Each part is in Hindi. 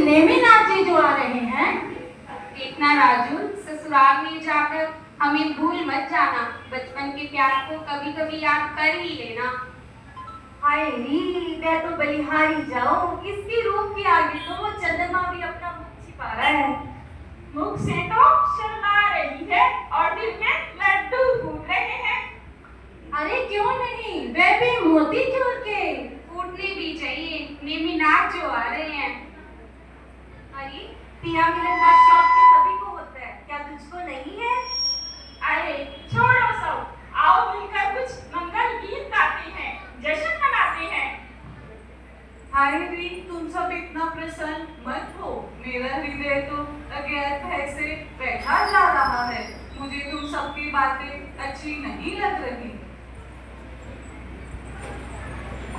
नेमिनाथ जी जो आ रहे हैं। देखना राजू, ससुराल में जाकर हमें भूल मत जाना। बचपन के प्यार को कभी कभी याद कर ही लेना। हाय री, मैं तो बलिहारी जाऊं, इसकी रूप के आगे तो वो चंद्रमा भी अपना मुख छिपा रहा है। मुख से तो शर्मा रही है और दिल में लड्डू फूट रहे हैं। अरे क्यों नहीं, वे भी मोतीचूर के। फूटने भी चाहिए, नेमिनाथ जो आ रहे हैं। अरे पिया मिलन का शौक तो सभी को होता है, क्या तुझको नहीं है? अरे छोड़ो सब, आओ मिलकर कुछ मंगल गीत गाते हैं, जश्न मनाते हैं। हाय री, तुम सब इतना प्रसन्न मत हो। मेरा हृदय तो अज्ञात भय से बैठा जा रहा है। मुझे तुम सबकी बातें अच्छी नहीं लग रही।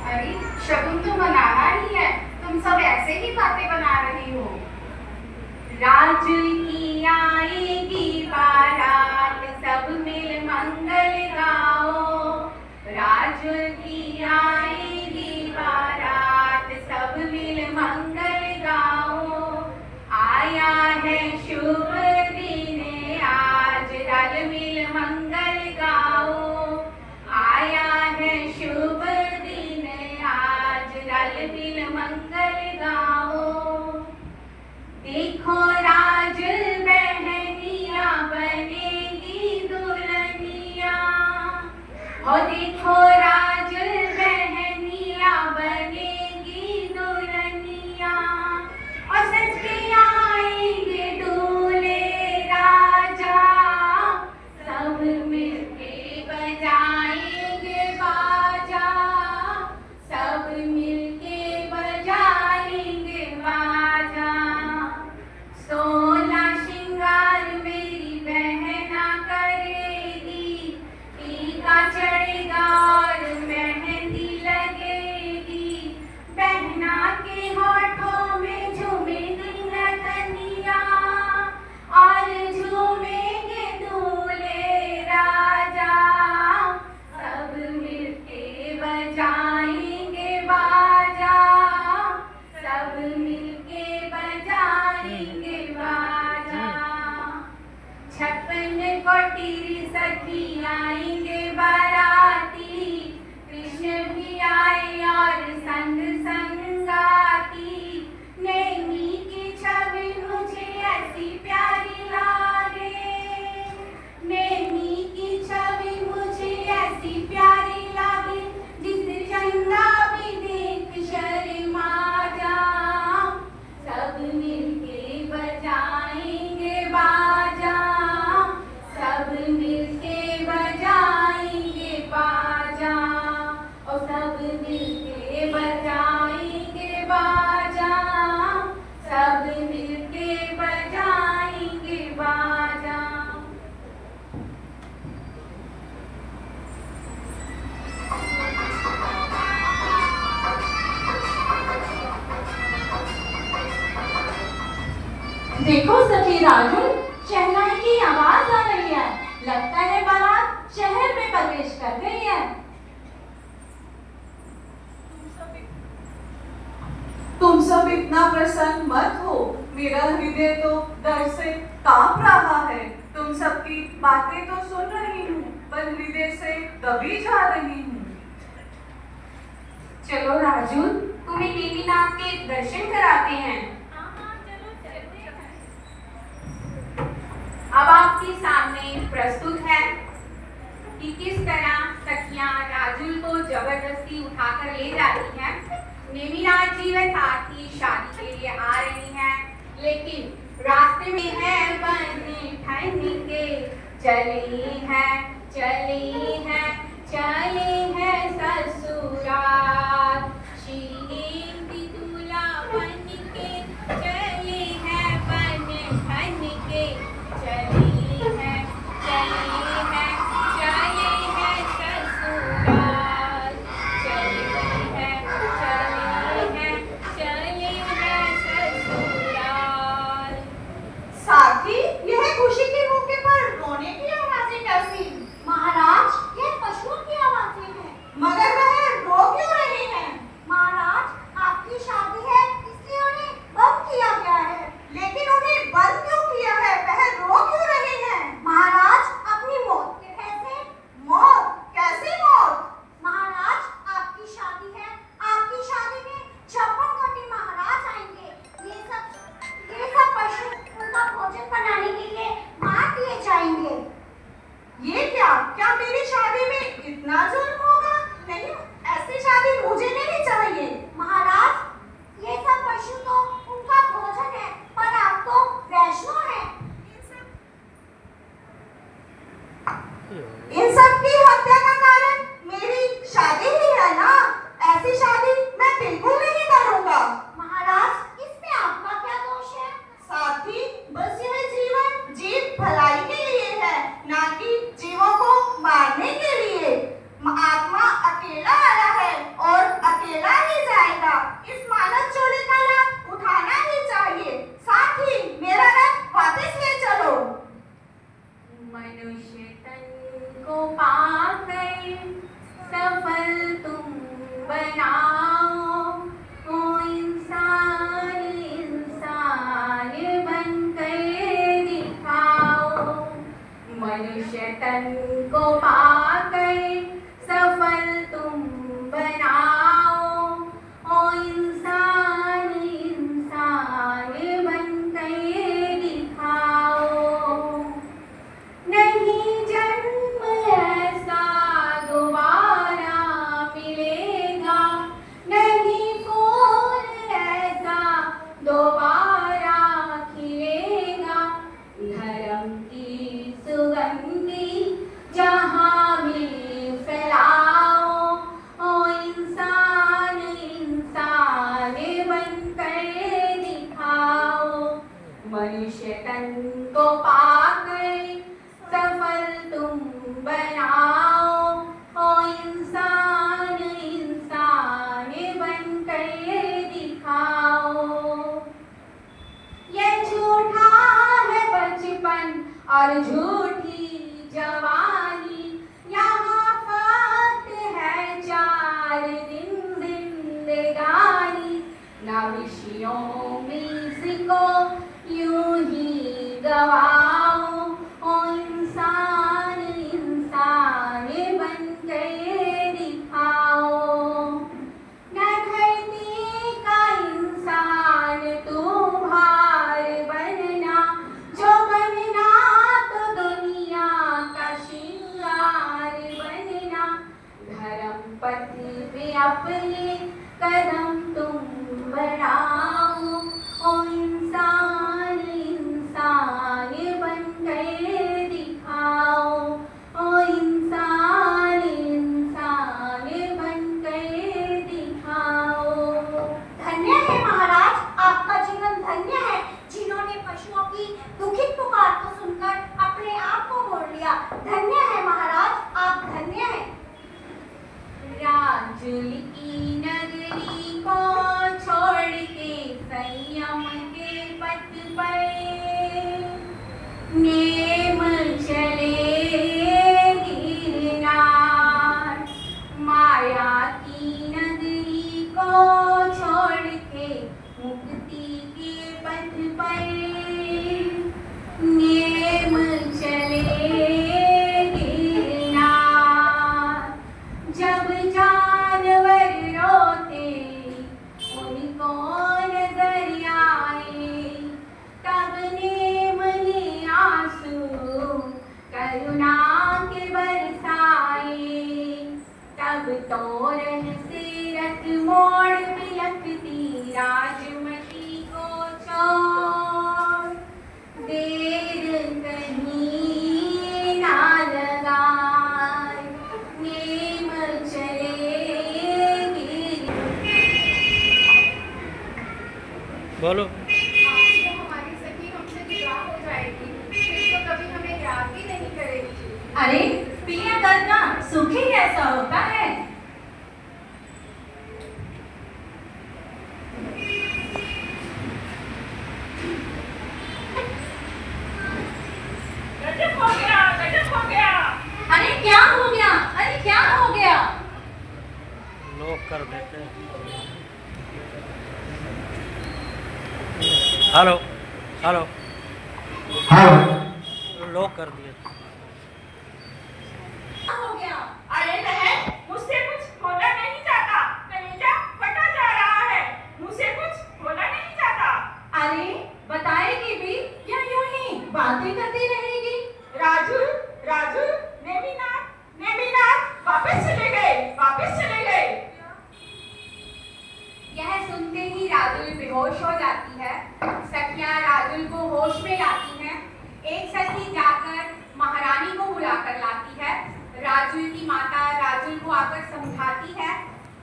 अरे शगुन तो बनाना ही है, तुम सब ऐसे ही बातें बना रही हो। राज की आएगी बारात, सब मिल मंगल गाओ। राज की आएगी बारात, सब मिल मंगल गाओ। आया है शुभ दिन आज, रल मिल मंगल गाओ। आया है शुभ दिन आज, रल मिल मंगल गाओ। देखो राज बहनिया बनेगी दुल्हनिया, हो देखो राज बहनिया बनेगी दुल्हनिया। और सच के आएंगे दूल्हे राजा, सब मिलके बजाएंगे बाजा। सब मिलके बजाएंगे बाजा। सोलह श्रृंगार मेरी बहना करेगी, टीका चढ़ेगा और मेहंदी लगेगी। बहना के होठों में झूमेगी नथनिया, और झूमेंगे दूल्हे राजा। सब मिलके बजाएंगे बाजा, सब मिलके बजाएंगे बाजा। 56 कोटि सखी आएंगे बाराती, कृष्ण भी आए और संग संग साथी। नेमी की छवि मुझे ऐसी प्यारी लागे, नेमी की छवि मुझे ऐसी प्यारी लागे। जिसे चंदा भी देख शर्मा जाऊं, सब मिलके बजाएंगे बाजा। सब मिलके बजाएंगे बाजा, और सब मिलके बजाएंगे बाजा। सब मिलके बजाएंगे बाजा। देखो सखी राजू, शहनाई की आवाज आ रही है। लगता है बारात शहर में प्रवेश कर गई है। तुम सब इतना प्रसन्न मत हो। मेरा हृदय तो डर से कांप रहा है। तुम सबकी बातें तो सुन रही हूँ, पर हृदय से दबी जा रही हूँ। चलो राजू, तुम्हें नेमिनाथ के दर्शन कराते हैं। अब आपके सामने प्रस्तुत है कि किस तरह सखियां राजुल को जबरदस्ती उठाकर ले जाती हैं। नेमिनाथ जी व साथी शादी के लिए आ रही हैं, लेकिन रास्ते में है बने ठन के चली है, चली है, चली है ससुराल। श्री दूल्हा बन के चली है, बने ठन के चली है, चली है, चली है ससुराल। चली है, चली है, चली है ससुराल। साथी, यह खुशी के मौके पर रोने की आवाजें कैसी? महाराज, यह पशुओं की आवाजें हैं। मगर वह रो क्यों रही है? तन को पाकर सफल तुम बनाओ। ओ इंसान इंसान बनकर दिखाओ। नहीं जन्म ऐसा दोबारा मिलेगा, नहीं फूल ऐसा दोबारा खिलेगा। धर्म की सुगंधी जहाँ में फैलाओ। ओ इंसान इंसान बनकर दिखाओ। मनुष्य तन को पाकर सफल तुम बनाओ। ओ इंसान इंसान बनकर दिखाओ। ये झूठा है बचपन और झूठी जवानी, यहाँ फक्त है 4 दिन जिंदगानी। ना विषयों में इसको यूं ही गवाओ। ओ इंसान इंसान बनकर दिखाओ। न धरती का इंसान तू भार बनना, जो बनना तो दुनिया का श्रृंगार बनना। धर्म पथ पे अपने कदम तुम बढ़ाओ। ओ इंसान इंसान बनकर दिखाओ। ओ इंसान इंसान बनकर दिखाओ। धन्य है महाराज, आपका जीवन धन्य है, जिन्होंने पशुओं की दुखित पुकार को सुनकर अपने आप को मोड़ लिया। धन्य है महाराज, आप धन्य हैं। राजुल की नगरी को छोड़ के संयम के पथ पर नेम चले गिरनार। माया की नगरी को छोड़ के मुक्ति के पथ पर नेम चले गिरनार। जब जानवर रोते उनको नजर आए, तब नेम ने आंसू करुणा के बरसाए। तब तोरण से रथ मोड़ बिलखती राजमती को छोड़। देर कहीं ना लगाए, नेम चले गिर। बोलो। तो हमारी सखी हमसे विवाह हो जाएगी, फिर तो कभी हमें याद भी नहीं करेगी। अरे पिया करना सुख ही ऐसा होता है। गजब हो गया, गजब हो गया। अरे क्या हो गया, अरे क्या हो गया? लॉक कर देते हैं। हेलो हेलो, लॉक कर दिया। क्या हो गया? अरे बहन, मुझसे कुछ बोला नहीं जाता, कलेजा फटा जा रहा है। मुझसे कुछ बोला नहीं जाता। अरे बताएगी भी या यूं ही बातें करती रहेगी? राजुल, राजुल, नेमिनाथ, नेमिनाथ, वापस चले गए, वापस चले गए। यह सुनते ही राजुल बेहोश हो जाती है। सखियां राजुल को होश में लाती हैं। एक सखी जाकर महारानी को बुलाकर लाती है। राजुल की माता राजुल को आकर समझाती है।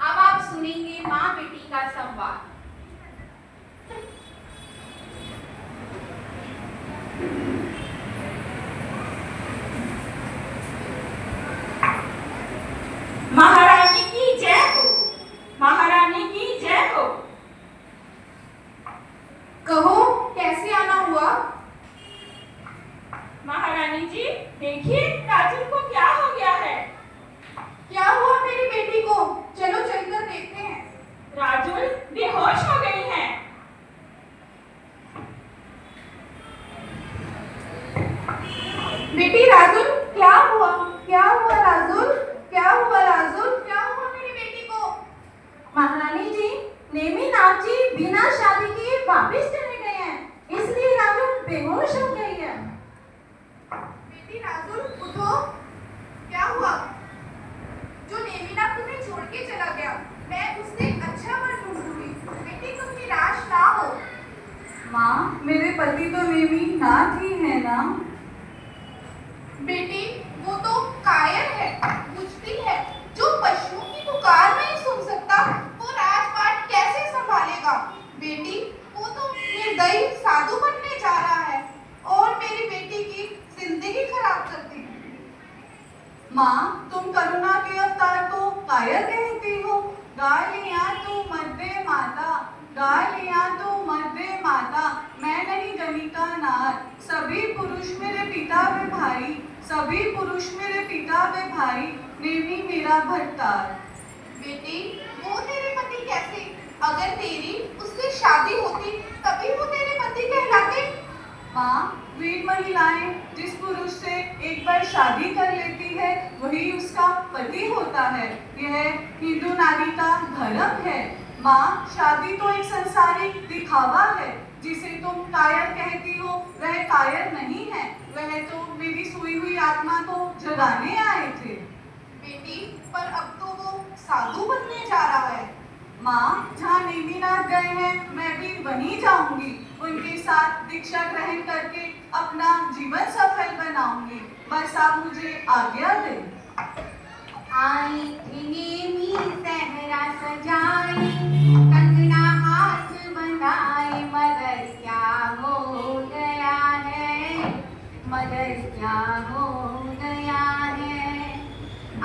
अब आप सुनेंगे माँ बेटी का संवाद। महारानी की जय हो, महारानी की जय हो। कहो कैसे आना हुआ? महारानी जी, देखिए राजुल को क्या हो गया है। क्या हुआ मेरी बेटी को? चलो चलकर देखते हैं। राजुल बेहोश हो गई हैं। बेटी राजुल क्या हुआ? क्या हुआ राजुल? क्या हुआ राजुल? क्या हुआ मेरी बेटी को? महारानी जी, नेमी नाथ जी बिना शादी किए वापस चले गए हैं, इसलिए राजुल बेहोश हो गई है। बेटी राजुल उठो, क्या हुआ? जो नेमिना तुम्हें छोड़ के चला गया, मैं उससे अच्छा वर ढूंढूंगी। बेटी तुम निराश ना हो। माँ, मेरे पति तो नेमी नाथ ही है ना। बेटी वो तो कायर है, बुझदिल है, जो पशुओं की पुकार नहीं सुन सकता, वो राजपाट कैसे संभालेगा? बेटी वो तो निर्दयी साधु बनने जा रहा है और मेरी बेटी की जिंदगी खराब कर दी। माँ, तुम करुणा के अवतार को कायर कहती हो। गालियां तू मध्य माता, गालियां तू मध्य माता, मैं नहीं गणिका नार, सभी पुरुष मेरे पिता वे भाई, सभी पुरुष मेरे पिता वे भाई, नेमी मेरा भट्टार। बेटी वो तेरे पति कैसे? अगर तेरी उससे शादी होती तभी वो तेरे पति कहलाते। माँ, वीर महिलाएं जिस पुरुष से एक बार शादी कर लेती है वही उसका पति होता है, यह हिंदू नारी का धर्म है। माँ, शादी तो एक संसारिक दिखावा है, जिसे तुम कायर कहती हो वह कायर नहीं है, वह तो मेरी सोई हुई आत्मा को जगाने आए थे। बेटी पर अब तो वो साधु बनने जा रहा है। माँ, जहाँ नेमिनाथ गए हैं मैं भी वहीं जाऊंगी, उनके साथ दीक्षा ग्रहण करके अपना जीवन सफल बनाऊंगी, बस आप मुझे आज्ञा दें। आई थी नेमी सहरा सजाई, कंगना हाथ बनाए, मगर क्या हो गया है, मगर क्या हो गया है।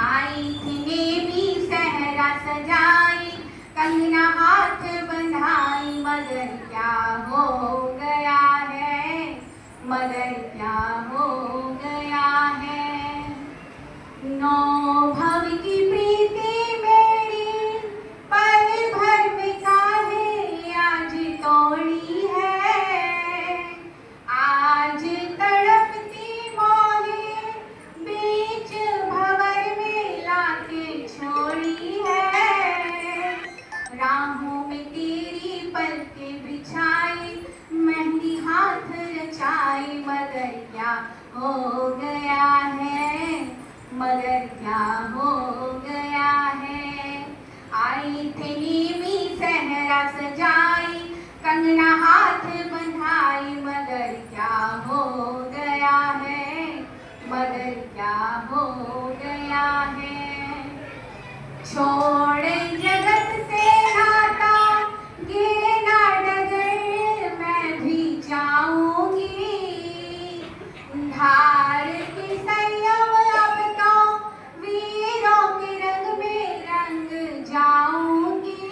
आई थी नेमी सहरा सजाई, कंगना हाथ बंधाई, मगर क्या हो गया है, मगर क्या हो गया है। नौ भव की प्रीति मेरी पल भर में काहे आज तोड़ी है, आज तड़पती मोहे बीच भंवर में लाके छोड़ी है। राहों में तेरी पलकें बिछाई, मेहंदी हाथ रचाई, मगर क्या हो गया है, मगर क्या हो गया है। आई थी नेमी सहरा सजाई, कंगना हाथ बंधाई, मगर क्या हो गया है, मगर क्या हो गया है। छोड़ जगत से नाता, गिरे ना डगर मैं भी जाऊंगी, धार की संयम अब तो वीरों के रंग में रंग जाऊंगी।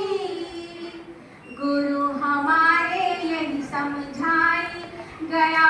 गुरु हमारे यही समझाई गया